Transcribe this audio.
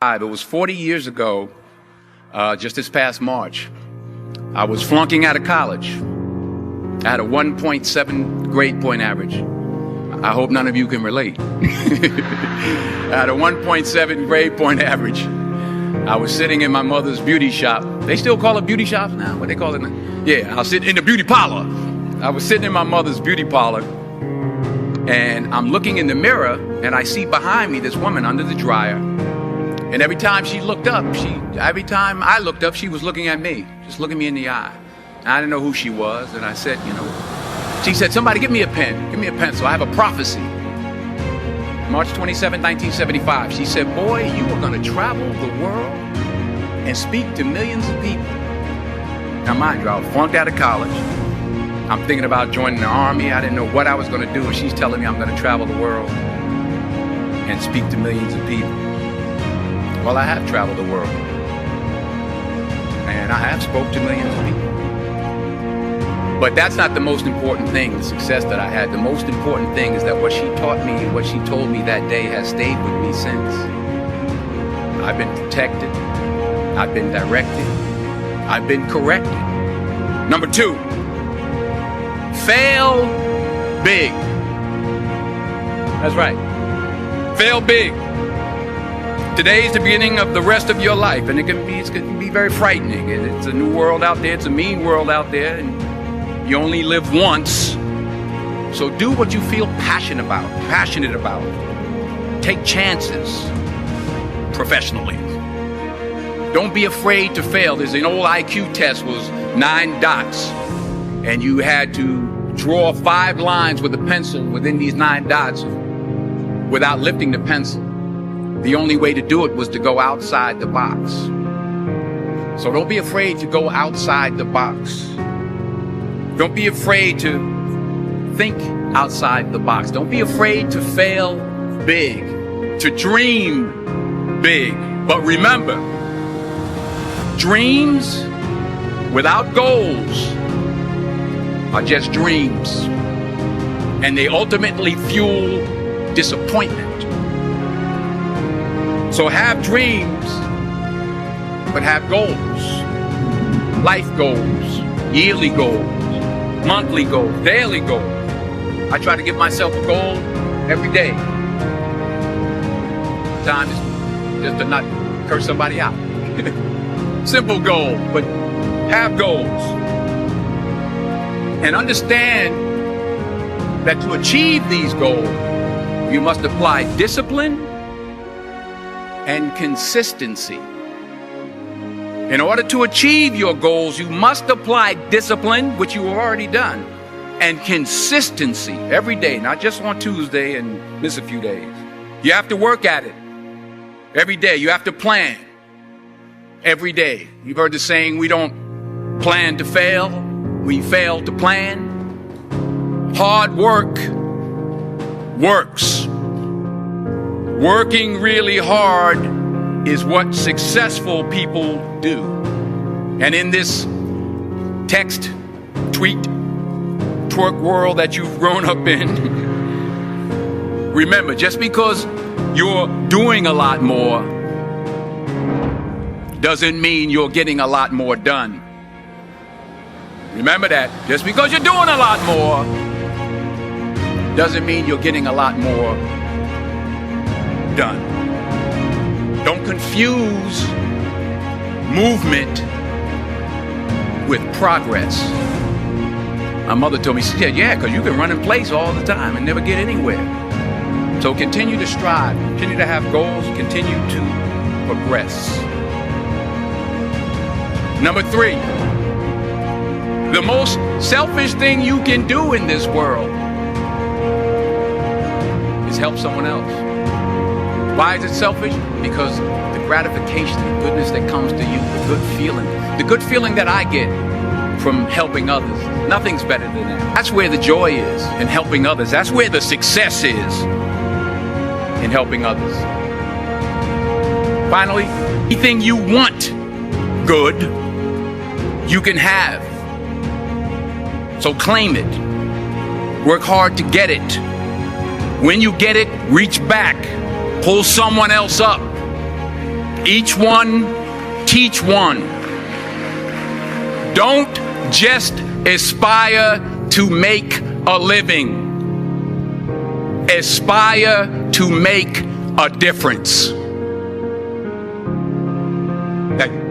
It was 40 years ago, just this past March. I was flunking out of college. I had a 1.7 grade point average. I hope none of you can relate. I had a 1.7 grade point average. I was sitting in my mother's beauty shop. They still call it beauty shops now? What they call it now? Yeah, I was sitting in the beauty parlor. I was sitting in my mother's beauty parlor, and I'm looking in the mirror, and I see behind me this woman under the dryer. And every time she looked up, every time I looked up, she was looking at me, just looking me in the eye. I didn't know who she was, and I said, she said, somebody give me a pen, give me a pencil. I have a prophecy. March 27, 1975, she said, boy, you are going to travel the world and speak to millions of people. Now, mind you, I was flunked out of college. I'm thinking about joining the army. I didn't know what I was going to do, and she's telling me I'm going to travel the world and speak to millions of people. Well, I have traveled the world, and I have spoke to millions of people. But that's not the most important thing, the success that I had. The most important thing is that what she taught me and what she told me that day has stayed with me since. I've been protected. I've been directed. I've been corrected. Number 2, fail big. That's right. Fail big. Today is the beginning of the rest of your life, and it can be very frightening. It's a new world out there. It's a mean world out there, and you only live once. So do what you feel passionate about. Take chances professionally. Don't be afraid to fail. There's an old IQ test, was 9 dots, and you had to draw 5 lines with a pencil within these 9 dots without lifting the pencil. The only way to do it was to go outside the box. So don't be afraid to go outside the box. Don't be afraid to think outside the box. Don't be afraid to fail big, to dream big. But remember, dreams without goals are just dreams, and they ultimately fuel disappointment. So have dreams, but have goals. Life goals, yearly goals, monthly goals, daily goals. I try to give myself a goal every day. Time is just to not curse somebody out. Simple goal, but have goals. And understand that to achieve these goals, you must apply discipline and consistency. In order to achieve your goals, you must apply discipline, which you have already done, and consistency every day, not just on Tuesday and miss a few days. You have to work at it every day. You have to plan every day. You've heard the saying, we don't plan to fail, we fail to plan. Hard work works. Working really hard is what successful people do. And in this text, tweet, twerk world that you've grown up in, remember, just because you're doing a lot more doesn't mean you're getting a lot more done. Remember that. Just because you're doing a lot more doesn't mean you're getting a lot more done. Don't confuse movement with progress. My mother told me, she said, yeah, because you can run in place all the time and never get anywhere. So continue to strive, continue to have goals, continue to progress. Number 3, the most selfish thing you can do in this world is help someone else. Why is it selfish? Because the gratification, the goodness that comes to you, the good feeling that I get from helping others, nothing's better than that. That's where the joy is, in helping others. That's where the success is, in helping others. Finally, anything you want good, you can have. So claim it. Work hard to get it. When you get it, reach back. Pull someone else up. each one teach one. Don't just aspire to make a living. Aspire to make a difference. Thank you.